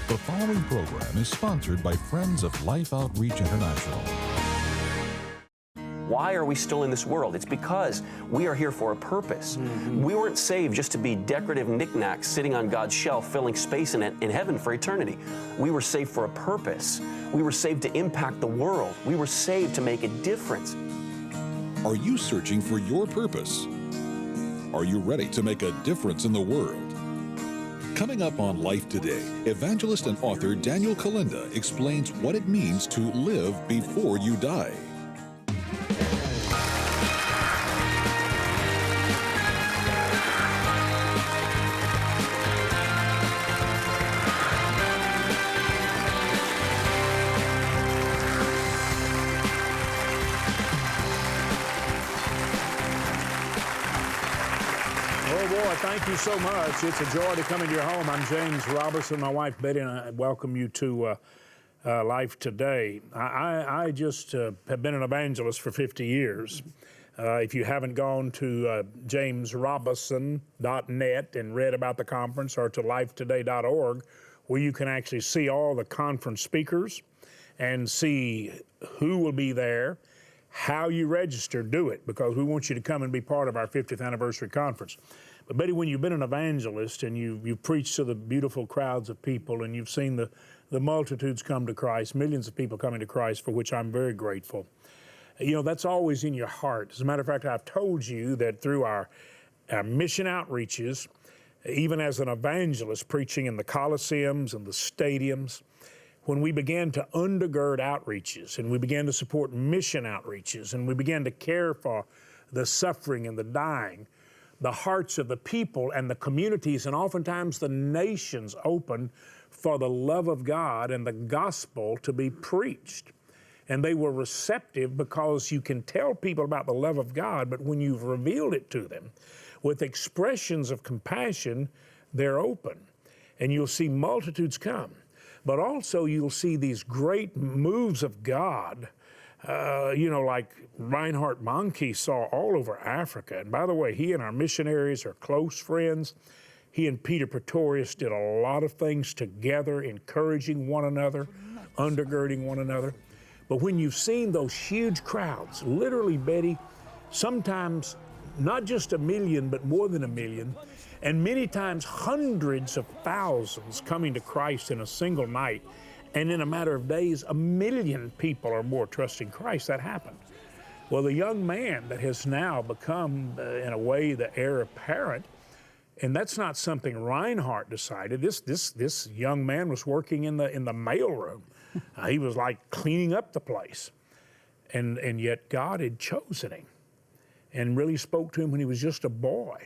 The following program is sponsored by Friends of Life Outreach International. Why are we still in this world? It's because we are here for a purpose. We weren't saved just to be decorative knickknacks sitting on God's shelf, filling space in heaven for eternity. We were saved for a purpose. We were saved to impact the world. We were saved to make a difference. Are you searching for your purpose? Are you ready to make a difference in the world? Coming up on Life Today, evangelist and author Daniel Kolenda explains what it means to live before you die. Thank you so much. It's a joy to come into your home. I'm James Robertson. My wife Betty and I welcome you to Life Today. I just have been an evangelist for 50 years. If you haven't gone to jamesrobinson.net and read about the conference, or to lifetoday.org, where you can actually see all the conference speakers and see who will be there, how you register, do it, because we want you to come and be part of our 50th anniversary conference. But Betty, when you've been an evangelist and you've preached to the beautiful crowds of people and you've seen the multitudes come to Christ, millions of people coming to Christ, for which I'm very grateful, you know, that's always in your heart. As a matter of fact, I've told you that through our mission outreaches, even as an evangelist preaching in the coliseums and the stadiums, when we began to undergird outreaches and we began to support mission outreaches and we began to care for the suffering and the dying, the hearts of the people and the communities and oftentimes the nations opened for the love of God and the gospel to be preached. And they were receptive because you can tell people about the love of God, but when you've revealed it to them with expressions of compassion, they're open. And you'll see multitudes come. But also you'll see these great moves of God, like Reinhard Bonnke saw all over Africa. And by the way, he and our missionaries are close friends. He and Peter Pretorius did a lot of things together, encouraging one another, undergirding one another. But when you've seen those huge crowds, literally, Betty, sometimes not just 1 million, but more than 1 million, and many times hundreds of thousands coming to Christ in a single night, and in a matter of days, 1 million people or more trusting Christ, that happened. Well, the young man that has now become, in a way, the heir apparent, and that's not something Reinhardt decided. This young man was working in the mailroom. He was like cleaning up the place, and yet God had chosen him, and really spoke to him when he was just a boy,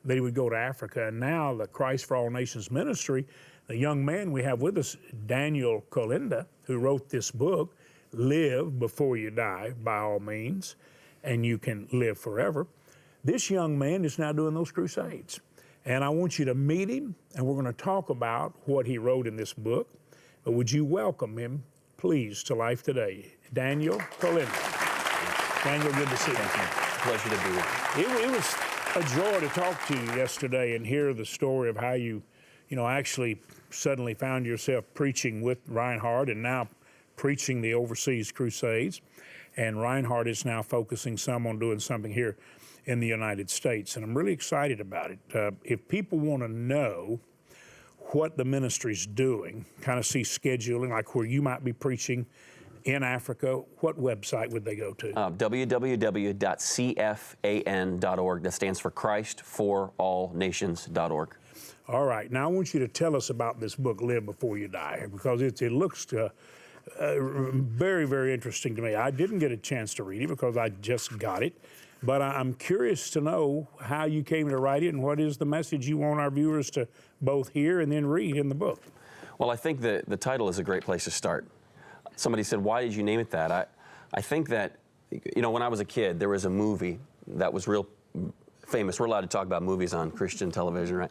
that he would go to Africa. And now the Christ for All Nations ministry, the young man we have with us, Daniel Kolenda, who wrote this book, Live Before You Die, by all means, and you can live forever. This young man is now doing those crusades. And I want you to meet him, and we're going to talk about what he wrote in this book. But would you welcome him, please, to Life Today, Daniel Kolenda. Daniel, good to see you. Thank you. Pleasure to be here. It was a joy to talk to you yesterday and hear the story of how you actually suddenly found yourself preaching with Reinhard and now preaching the overseas crusades. And Reinhard is now focusing some on doing something here in the United States. And I'm really excited about it. If people want to know what the ministry's doing, kind of see scheduling, like where you might be preaching in Africa, what website would they go to? www.cfan.org. That stands for Christ for All Nations.org. All right. Now I want you to tell us about this book, Live Before You Die, because it looks very, very interesting to me. I didn't get a chance to read it because I just got it, but I'm curious to know how you came to write it and what is the message you want our viewers to both hear and then read in the book. Well, I think the title is a great place to start. Somebody said, why did you name it that? I think that, when I was a kid, there was a movie that was real famous. We're allowed to talk about movies on Christian television, right?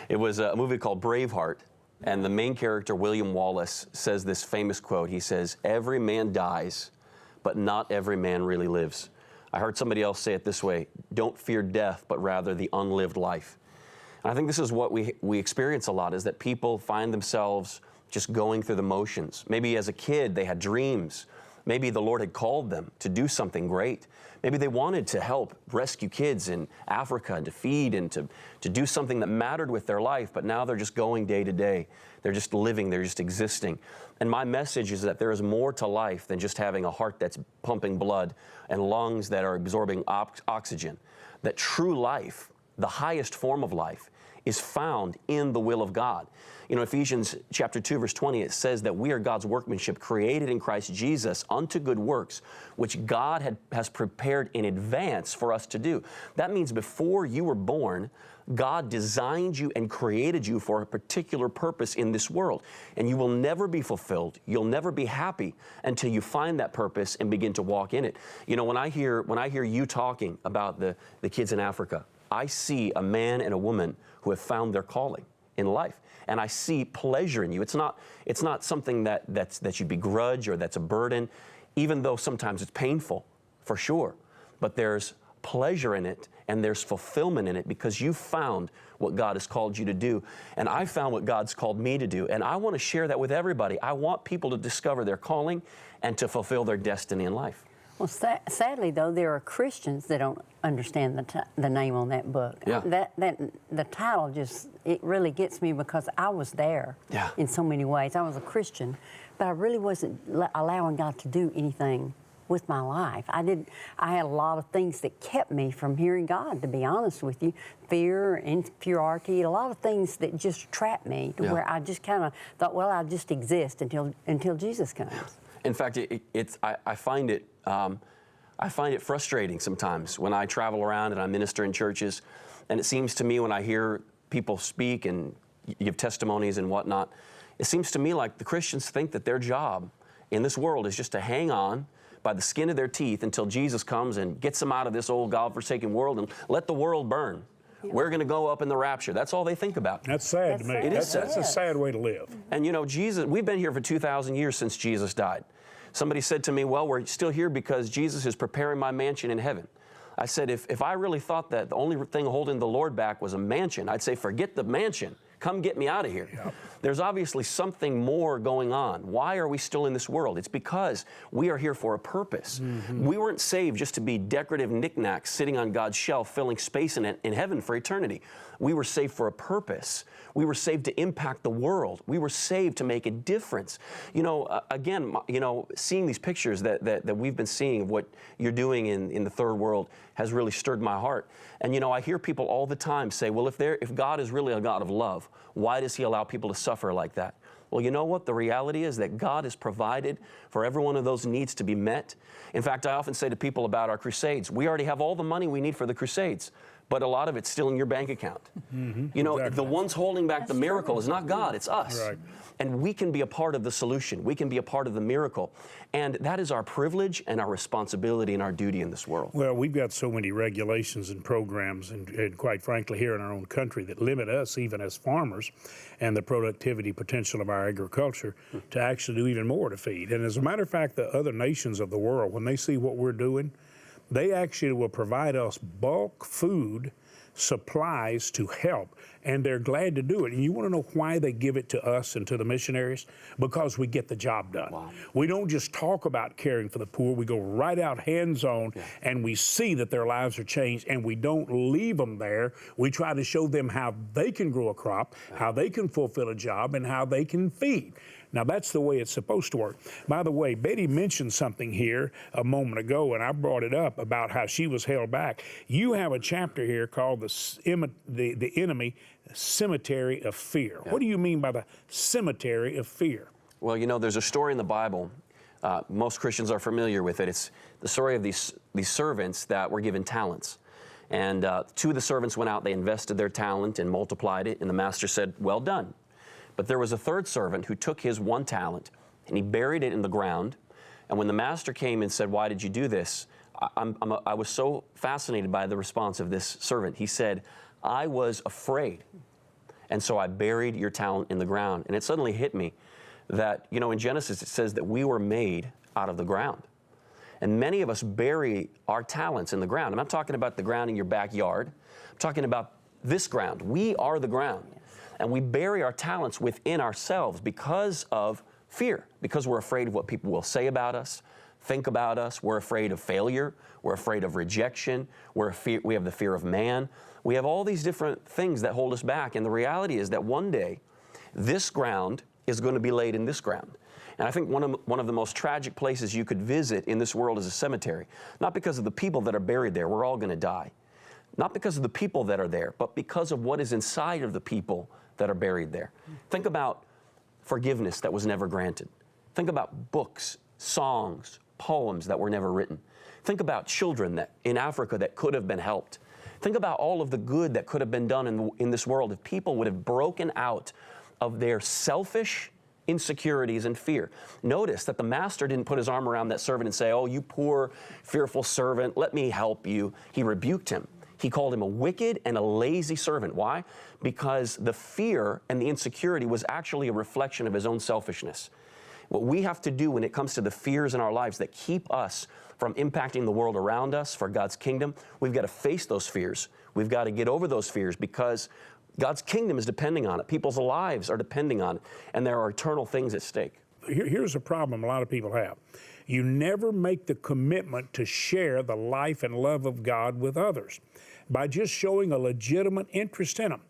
It was a movie called Braveheart, and the main character, William Wallace, says this famous quote. He says, "Every man dies, but not every man really lives." I heard somebody else say it this way: don't fear death, but rather the unlived life. And I think this is what we experience a lot, is that people find themselves just going through the motions. Maybe as a kid they had dreams. Maybe the Lord had called them to do something great. Maybe they wanted to help rescue kids in Africa and to feed and to do something that mattered with their life, but now they're just going day to day. They're just living, they're just existing. And my message is that there is more to life than just having a heart that's pumping blood and lungs that are absorbing oxygen. That true life, the highest form of life, is found in the will of God. You know, Ephesians chapter 2, verse 20, it says that we are God's workmanship, created in Christ Jesus unto good works, which God has prepared in advance for us to do. That means before you were born, God designed you and created you for a particular purpose in this world. And you will never be fulfilled. You'll never be happy until you find that purpose and begin to walk in it. You know, when I hear you talking about the kids in Africa, I see a man and a woman who have found their calling in life. And I see pleasure in you. It's not something that you begrudge or that's a burden, even though sometimes it's painful, for sure. But there's pleasure in it and there's fulfillment in it because you found what God has called you to do. And I found what God's called me to do. And I want to share that with everybody. I want people to discover their calling and to fulfill their destiny in life. Well, sadly, though, there are Christians that don't understand the name on that book. Yeah. The title just, it really gets me because I was there in so many ways. I was a Christian, but I really wasn't allowing God to do anything with my life. I had a lot of things that kept me from hearing God, to be honest with you. Fear, inferiority, a lot of things that just trapped me to where I just kind of thought, well, I'll just exist until Jesus comes. In fact, I find it frustrating sometimes when I travel around and I minister in churches, and it seems to me when I hear people speak and give testimonies and whatnot, it seems to me like the Christians think that their job in this world is just to hang on by the skin of their teeth until Jesus comes and gets them out of this old God-forsaken world and let the world burn. Yeah. We're going to go up in the rapture. That's all they think about. That's sad to me. It is sad. That's a sad way to live. And you know, Jesus, we've been here for 2,000 years since Jesus died. Somebody said to me, well, we're still here because Jesus is preparing my mansion in heaven. I said, if I really thought that the only thing holding the Lord back was a mansion, I'd say, forget the mansion. Come get me out of here. Yep. There's obviously something more going on. Why are we still in this world? It's because we are here for a purpose. Mm-hmm. We weren't saved just to be decorative knickknacks sitting on God's shelf, filling space in heaven for eternity. We were saved for a purpose. We were saved to impact the world. We were saved to make a difference. You know, again, you know, seeing these pictures that we've been seeing of what you're doing in the third world has really stirred my heart. And you know, I hear people all the time say, well, if God is really a God of love, why does He allow people to suffer like that? Well, you know what? The reality is that God has provided for every one of those needs to be met. In fact, I often say to people about our crusades, we already have all the money we need for the crusades, but a lot of it's still in your bank account. Mm-hmm. You know, exactly. The ones holding back the miracle is not God, it's us. Right. And we can be a part of the solution. We can be a part of the miracle. And that is our privilege and our responsibility and our duty in this world. Well, we've got so many regulations and programs, and quite frankly, here in our own country that limit us, even as farmers, and the productivity potential of our agriculture to actually do even more to feed. And as a matter of fact, the other nations of the world, when they see what we're doing, they actually will provide us bulk food supplies to help, and they're glad to do it. And you want to know why they give it to us and to the missionaries? Because we get the job done. Wow. We don't just talk about caring for the poor. We go right out hands-on, and we see that their lives are changed, and we don't leave them there. We try to show them how they can grow a crop, how they can fulfill a job, and how they can feed. Now, that's the way it's supposed to work. By the way, Betty mentioned something here a moment ago, and I brought it up about how she was held back. You have a chapter here called the Enemy Cemetery of Fear. Yeah. What do you mean by the Cemetery of Fear? Well, you know, there's a story in the Bible. Most Christians are familiar with it. It's the story of these servants that were given talents. And two of the servants went out, they invested their talent and multiplied it, and the master said, well done. But there was a third servant who took his one talent and he buried it in the ground. And when the master came and said, why did you do this? I was so fascinated by the response of this servant. He said, I was afraid. And so I buried your talent in the ground. And it suddenly hit me that, you know, in Genesis it says that we were made out of the ground. And many of us bury our talents in the ground. I'm not talking about the ground in your backyard. I'm talking about this ground. We are the ground. And we bury our talents within ourselves because of fear, because we're afraid of what people will say about us, think about us. We're afraid of failure. We're afraid of rejection. We have the fear of man. We have all these different things that hold us back. And the reality is that one day, this ground is going to be laid in this ground. And I think one of the most tragic places you could visit in this world is a cemetery. Not because of the people that are buried there. We're all going to die. Not because of the people that are there, but because of what is inside of the people that are buried there. Think about forgiveness that was never granted. Think about books, songs, poems that were never written. Think about children in Africa that could have been helped. Think about all of the good that could have been done in this world if people would have broken out of their selfish insecurities and fear. Notice that the master didn't put his arm around that servant and say, "Oh, you poor, fearful servant, let me help you." He rebuked him. He called him a wicked and a lazy servant. Why? Because the fear and the insecurity was actually a reflection of his own selfishness. What we have to do when it comes to the fears in our lives that keep us from impacting the world around us for God's kingdom, we've got to face those fears. We've got to get over those fears because God's kingdom is depending on it. People's lives are depending on it, and there are eternal things at stake. Here's a problem a lot of people have. You never make the commitment to share the life and love of God with others by just showing a legitimate interest in them.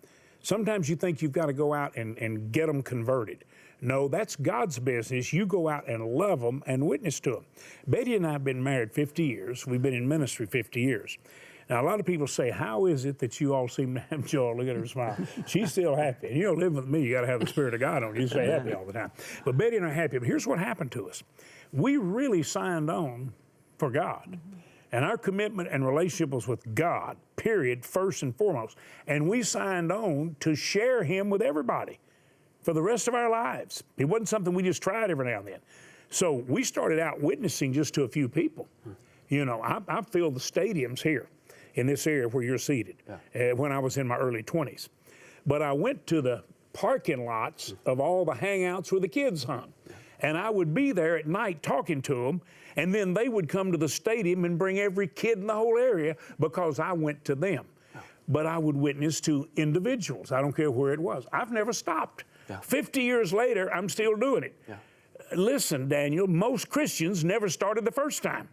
Sometimes you think you've got to go out and get them converted. No, that's God's business. You go out and love them and witness to them. Betty and I have been married 50 years. We've been in ministry 50 years. Now, a lot of people say, how is it that you all seem to have joy? Look at her smile. She's still happy. And living with me, you got to have the Spirit of God on you. You stay happy all the time. But Betty and I are happy. But here's what happened to us. We really signed on for God. And our commitment and relationship was with God, period, first and foremost. And we signed on to share Him with everybody for the rest of our lives. It wasn't something we just tried every now and then. So we started out witnessing just to a few people. I filled the stadiums here in this area where you're seated when I was in my early 20s. But I went to the parking lots of all the hangouts where the kids hung. And I would be there at night talking to them, and then they would come to the stadium and bring every kid in the whole area because I went to them. But I would witness to individuals. I don't care where it was. I've never stopped. 50 years later, I'm still doing it. Listen, Daniel, most Christians never started the first time.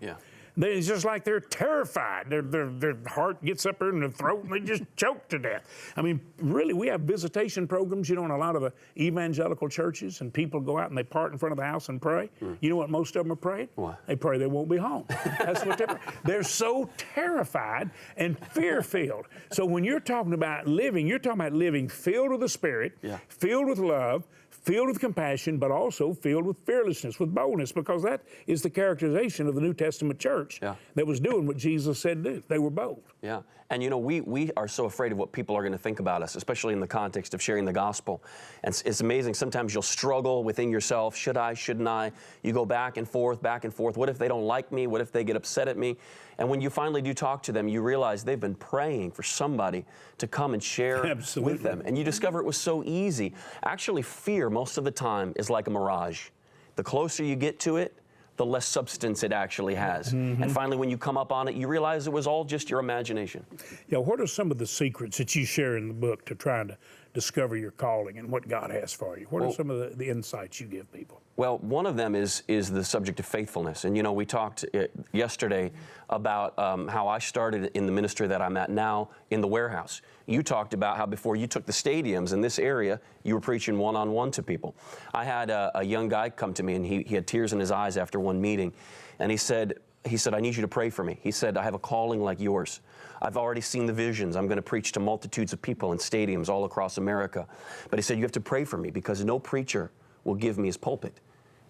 It's just like they're terrified. Their heart gets up there in their throat and they just choke to death. I mean, really, we have visitation programs, in a lot of the evangelical churches, and people go out and they part in front of the house and pray. You know what most of them are praying? What? They pray they won't be home. That's what they're so terrified and fear-filled. So when you're talking about living, you're talking about living filled with the Spirit, filled with love, filled with compassion, but also filled with fearlessness, with boldness, because that is the characterization of the New Testament church that was doing what Jesus said to do. They were bold. Yeah. And we are so afraid of what people are going to think about us, especially in the context of sharing the gospel. And it's amazing. Sometimes you'll struggle within yourself. Should I? Shouldn't I? You go back and forth, back and forth. What if they don't like me? What if they get upset at me? And when you finally do talk to them, you realize they've been praying for somebody to come and share with them. And you discover it was so easy. Actually, fear most of the time is like a mirage. The closer you get to it, the less substance it actually has. And finally, when you come up on it, you realize it was all just your imagination. Yeah, what are some of the secrets that you share in the book to try to discover your calling and what God has for you? What are some of the insights you give people? Well, one of them is the subject of faithfulness. And, we talked yesterday about how I started in the ministry that I'm at now in the warehouse. You talked about how before you took the stadiums in this area, you were preaching one-on-one to people. I had a young guy come to me, and he had tears in his eyes after one meeting. And he said, I need you to pray for me. He said, I have a calling like yours. I've already seen the visions. I'm going to preach to multitudes of people in stadiums all across America. But he said, you have to pray for me because no preacher will give me his pulpit.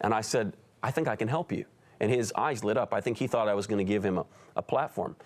And I said, I think I can help you. And his eyes lit up. I think he thought I was going to give him a platform.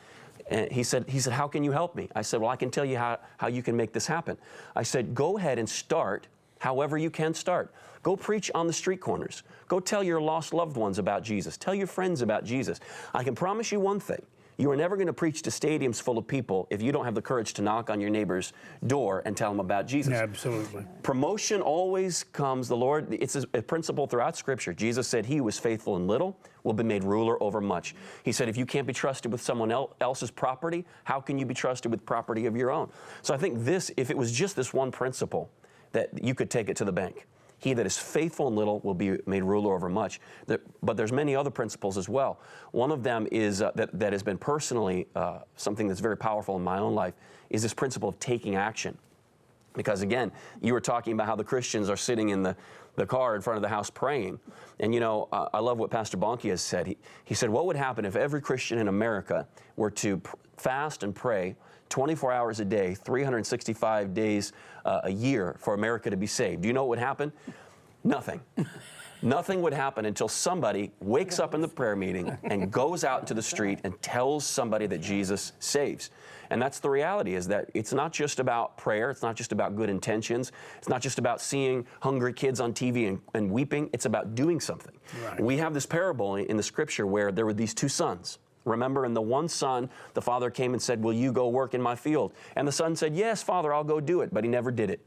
And he said, how can you help me? I said, well, I can tell you how you can make this happen. I said, go ahead and start however you can start. Go preach on the street corners. Go tell your lost loved ones about Jesus. Tell your friends about Jesus. I can promise you one thing. You are never going to preach to stadiums full of people if you don't have the courage to knock on your neighbor's door and tell them about Jesus. Absolutely. Promotion always comes, it's a principle throughout Scripture. Jesus said he who is faithful in little will be made ruler over much. He said if you can't be trusted with someone else's property, how can you be trusted with property of your own? So I think if it was just this one principle, that you could take it to the bank. He that is faithful in little will be made ruler over much. But there's many other principles as well. One of them is that has been personally something that's very powerful in my own life, is this principle of taking action. Because again, you were talking about how the Christians are sitting in the car in front of the house praying. And you know, I love what Pastor Bonnke has said. He said, what would happen if every Christian in America were to fast and pray 24 hours a day, 365 days a year for America to be saved? Do you know what would happen? Nothing. Nothing would happen until somebody wakes up in the prayer meeting and goes out into the street and tells somebody that Jesus saves. And that's the reality, is that it's not just about prayer, it's not just about good intentions, it's not just about seeing hungry kids on TV and weeping, it's about doing something. Right. We have this parable in the scripture where there were these two sons. Remember, and the one son, the father came and said, will you go work in my field? And the son said, yes, Father, I'll go do it, but he never did it.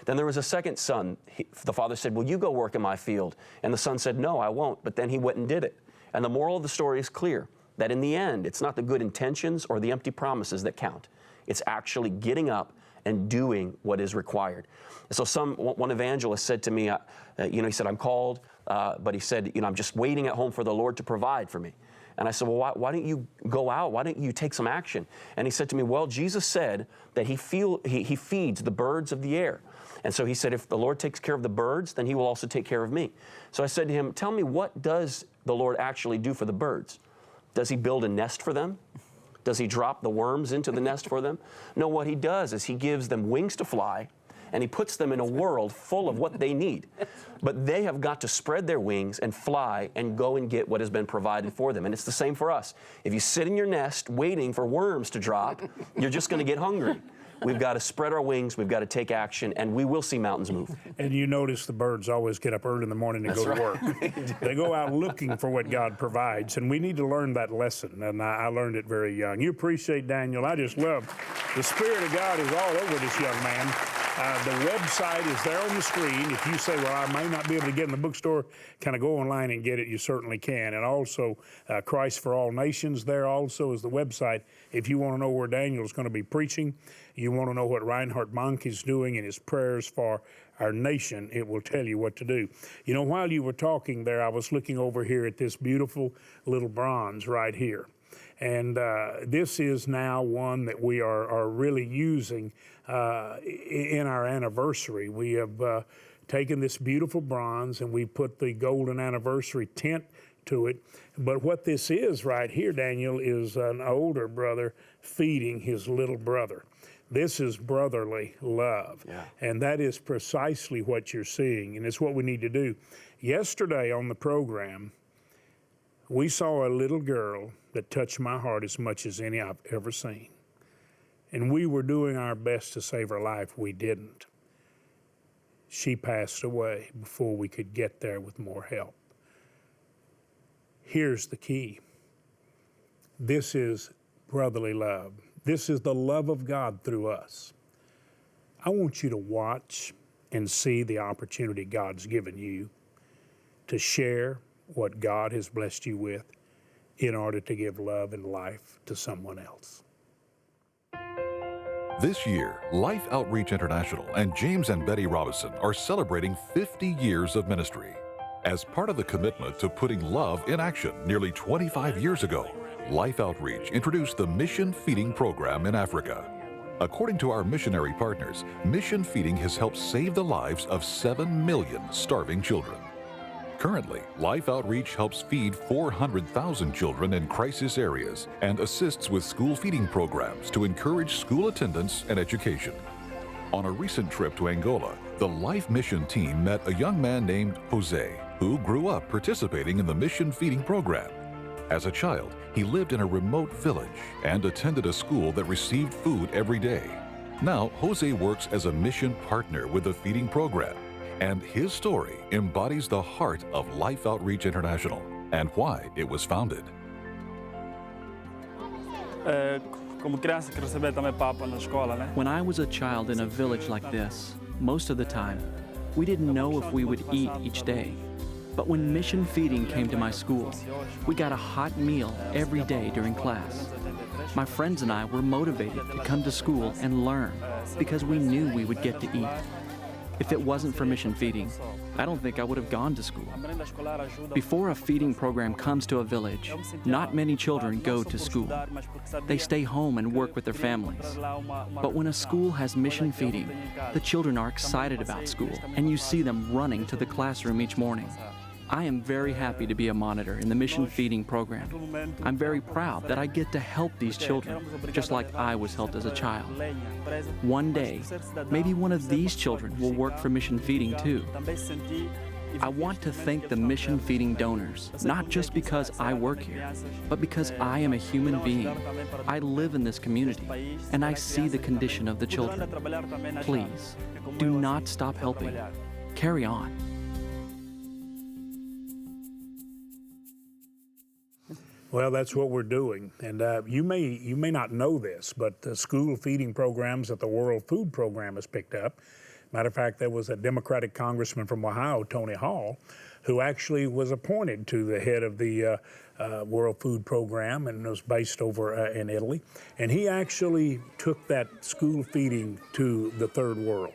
Then there was a second son. The father said, will you go work in my field? And the son said, no, I won't, but then he went and did it. And the moral of the story is clear, that in the end, it's not the good intentions or the empty promises that count. It's actually getting up and doing what is required. So one evangelist said to me, he said, I'm called, but he said, I'm just waiting at home for the Lord to provide for me. And I said, well, why don't you go out? Why don't you take some action? And he said to me, well, Jesus said that he feeds the birds of the air. And so he said, if the Lord takes care of the birds, then he will also take care of me. So I said to him, tell me, what does the Lord actually do for the birds? Does he build a nest for them? Does he drop the worms into the nest for them? No, what he does is he gives them wings to fly, and he puts them in a world full of what they need. But they have got to spread their wings and fly and go and get what has been provided for them. And it's the same for us. If you sit in your nest waiting for worms to drop, you're just going to get hungry. We've got to spread our wings, we've got to take action, and we will see mountains move. And you notice the birds always get up early in the morning and go to work. They go out looking for what God provides, and we need to learn that lesson, and I learned it very young. You appreciate Daniel. I just love the Spirit of God is all over this young man. The website is there on the screen. If you say, well, I may not be able to get in the bookstore, kind of go online and get it, you certainly can. And also, Christ for All Nations, there also is the website. If you want to know where Daniel is going to be preaching, you want to know what Reinhard Bonnke is doing in his prayers for our nation, it will tell you what to do. You know, while you were talking there, I was looking over here at this beautiful little bronze right here. And this is now one that we are really using in our anniversary. We have taken this beautiful bronze and we put the golden anniversary tint to it. But what this is right here, Daniel, is an older brother feeding his little brother. This is brotherly love. Yeah. And that is precisely what you're seeing, and it's what we need to do. Yesterday on the program, we saw a little girl that touched my heart as much as any I've ever seen. And we were doing our best to save her life. We didn't. She passed away before we could get there with more help. Here's the key. This is brotherly love. This is the love of God through us. I want you to watch and see the opportunity God's given you to share what God has blessed you with in order to give love and life to someone else. This year, Life Outreach International and James and Betty Robison are celebrating 50 years of ministry. As part of the commitment to putting love in action nearly 25 years ago, Life Outreach introduced the Mission Feeding Program in Africa. According to our missionary partners, Mission Feeding has helped save the lives of 7 million starving children. Currently, Life Outreach helps feed 400,000 children in crisis areas and assists with school feeding programs to encourage school attendance and education. On a recent trip to Angola, the Life Mission team met a young man named Jose, who grew up participating in the Mission Feeding Program. As a child, he lived in a remote village and attended a school that received food every day. Now, Jose works as a mission partner with the feeding program, and his story embodies the heart of Life Outreach International and why it was founded. When I was a child in a village like this, most of the time, we didn't know if we would eat each day. But when Mission Feeding came to my school, we got a hot meal every day during class. My friends and I were motivated to come to school and learn because we knew we would get to eat. If it wasn't for mission feeding, I don't think I would have gone to school. Before a feeding program comes to a village, not many children go to school. They stay home and work with their families. But when a school has mission feeding, the children are excited about school, and you see them running to the classroom each morning. I am very happy to be a monitor in the mission feeding program. I'm very proud that I get to help these children, just like I was helped as a child. One day, maybe one of these children will work for mission feeding too. I want to thank the mission feeding donors, not just because I work here, but because I am a human being. I live in this community, and I see the condition of the children. Please, do not stop helping. Carry on. Well, that's what we're doing, and you may not know this, but the school feeding programs that the World Food Program has picked up. Matter of fact, there was a Democratic congressman from Ohio, Tony Hall, who actually was appointed to the head of the World Food Program and was based over in Italy. And he actually took that school feeding to the third world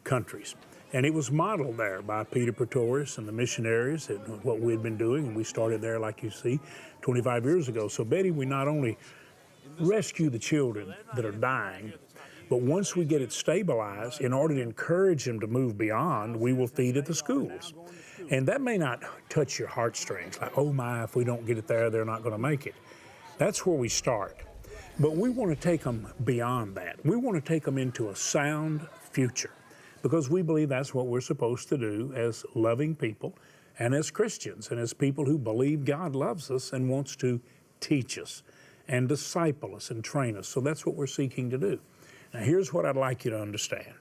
countries. And it was modeled there by Peter Pretorius and the missionaries and what we had been doing. And we started there, like you see, 25 years ago. So, Betty, we not only rescue the children that are dying, but once we get it stabilized, in order to encourage them to move beyond, we will feed at the schools. And that may not touch your heartstrings, like, oh my, if we don't get it there, they're not going to make it. That's where we start. But we want to take them beyond that. We want to take them into a sound future, because we believe that's what we're supposed to do as loving people and as Christians and as people who believe God loves us and wants to teach us and disciple us and train us. So that's what we're seeking to do. Now, here's what I'd like you to understand.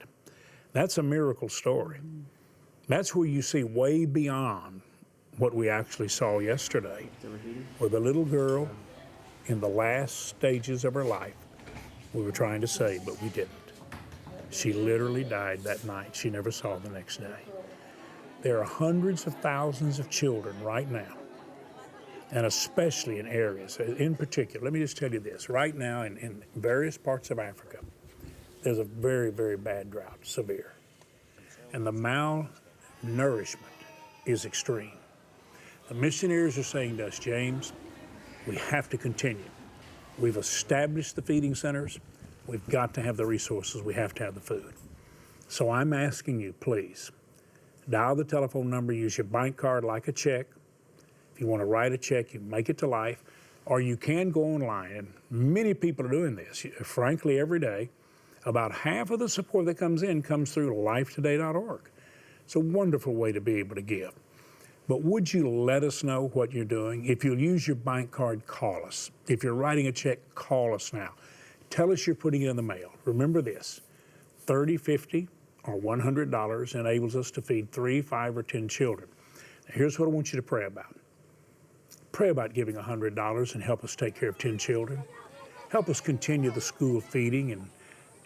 That's a miracle story. That's where you see way beyond what we actually saw yesterday, where the little girl in the last stages of her life, we were trying to save, but we didn't. She literally died that night. She never saw the next day. There are hundreds of thousands of children right now, and especially in areas, in particular, let me just tell you this, right now in various parts of Africa, there's a very, very bad drought, severe. And the malnourishment is extreme. The missionaries are saying to us, James, we have to continue. We've established the feeding centers. We've got to have the resources. We have to have the food. So I'm asking you, please, dial the telephone number, use your bank card like a check. If you want to write a check, you make it to Life, or you can go online. And many people are doing this. Frankly, every day, about half of the support that comes in comes through lifetoday.org. It's a wonderful way to be able to give. But would you let us know what you're doing? If you'll use your bank card, call us. If you're writing a check, call us now. Tell us you're putting it in the mail. Remember this, $30, $50, or $100 enables us to feed 3, 5, or 10 children. Now, here's what I want you to pray about. Pray about giving $100 and help us take care of 10 children. Help us continue the school feeding and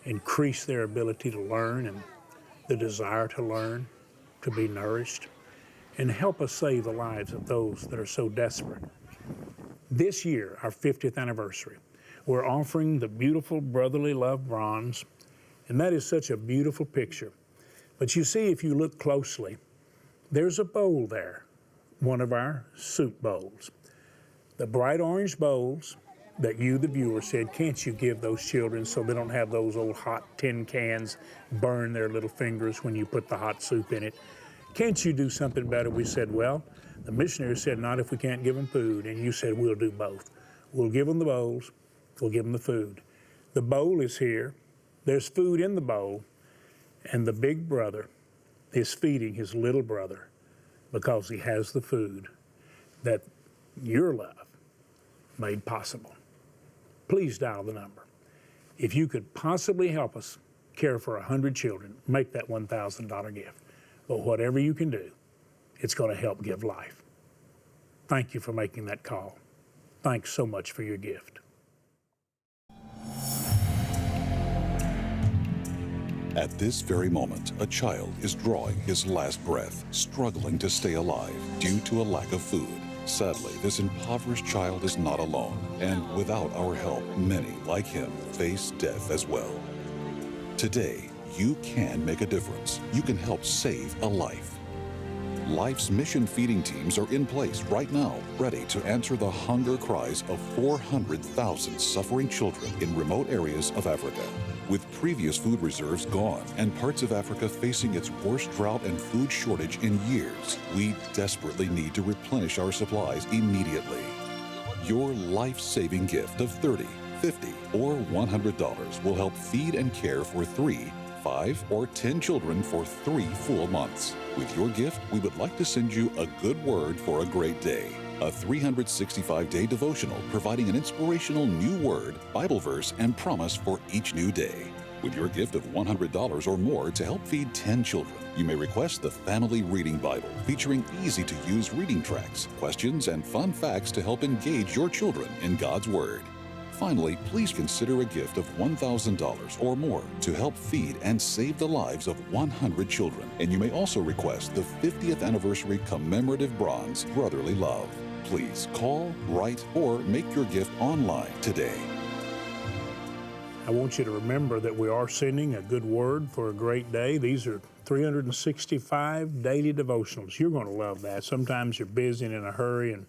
increase their ability to learn and the desire to learn, to be nourished, and help us save the lives of those that are so desperate. This year, our 50th anniversary, we're offering the beautiful Brotherly Love bronze, and that is such a beautiful picture. But you see, if you look closely, there's a bowl there, one of our soup bowls. The bright orange bowls that you, the viewer, said, can't you give those children so they don't have those old hot tin cans burn their little fingers when you put the hot soup in it? Can't you do something better? We said, well, the missionary said, not if we can't give them food. And you said, we'll do both. We'll give them the bowls, we'll give them the food. The bowl is here, there's food in the bowl, and the big brother is feeding his little brother because he has the food that your love made possible. Please dial the number. If you could possibly help us care for 100 children, make that $1,000 gift. But whatever you can do, it's going to help give life. Thank you for making that call. Thanks so much for your gift. At this very moment, a child is drawing his last breath, struggling to stay alive due to a lack of food. Sadly, this impoverished child is not alone, and without our help, many like him face death as well. Today, you can make a difference. You can help save a life. Life's mission feeding teams are in place right now, ready to answer the hunger cries of 400,000 suffering children in remote areas of Africa. With previous food reserves gone and parts of Africa facing its worst drought and food shortage in years, we desperately need to replenish our supplies immediately. Your life-saving gift of $30, $50, or $100 will help feed and care for 3, 5, or 10 children for 3 full months. With your gift, we would like to send you a good word for a great day. A 365-day devotional providing an inspirational new word, Bible verse, and promise for each new day. With your gift of $100 or more to help feed 10 children, you may request the Family Reading Bible, featuring easy-to-use reading tracks, questions, and fun facts to help engage your children in God's Word. Finally, please consider a gift of $1,000 or more to help feed and save the lives of 100 children. And you may also request the 50th Anniversary Commemorative Bronze Brotherly Love. Please call, write, or make your gift online today. I want you to remember that we are sending a good word for a great day. These are 365 daily devotionals. You're going to love that. Sometimes you're busy and in a hurry, and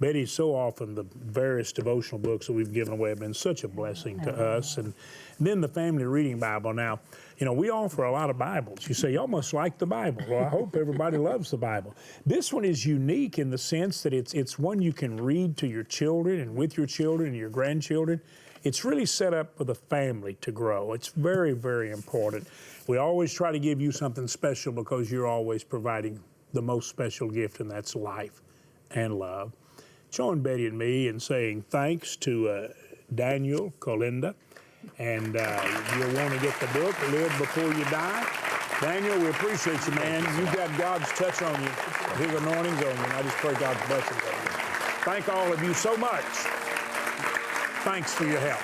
Betty, so often the various devotional books that we've given away have been such a blessing to us. And then the Family Reading Bible. Now, you know, we offer a lot of Bibles. You say, y'all must like the Bible. Well, I hope everybody loves the Bible. This one is unique in the sense that it's one you can read to your children and with your children and your grandchildren. It's really set up for the family to grow. It's very, very important. We always try to give you something special because you're always providing the most special gift, and that's life and love. Join Betty and me in saying thanks to Daniel Colinda, and you'll want to get the book, Live Before You Die. Daniel, we appreciate you, man. You've got God's touch on you, His anointings on you, and I just pray God's blessings on you. Thank all of you so much. Thanks for your help.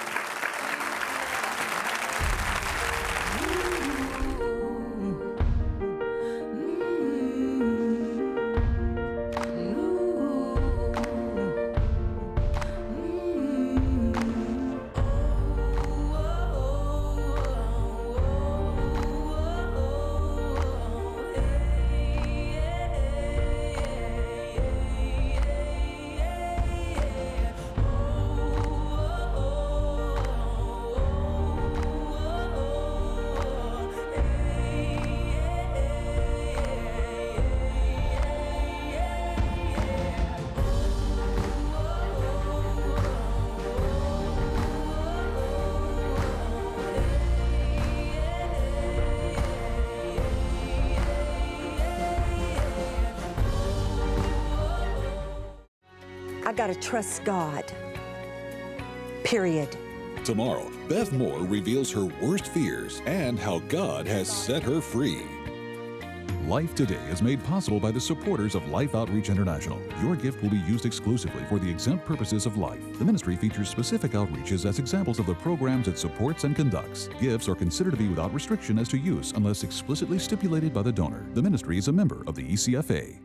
I gotta trust God. Period. Tomorrow, Beth Moore reveals her worst fears and how God has set her free. Life Today is made possible by the supporters of Life Outreach International. Your gift will be used exclusively for the exempt purposes of life. The ministry features specific outreaches as examples of the programs it supports and conducts. Gifts are considered to be without restriction as to use unless explicitly stipulated by the donor. The ministry is a member of the ECFA.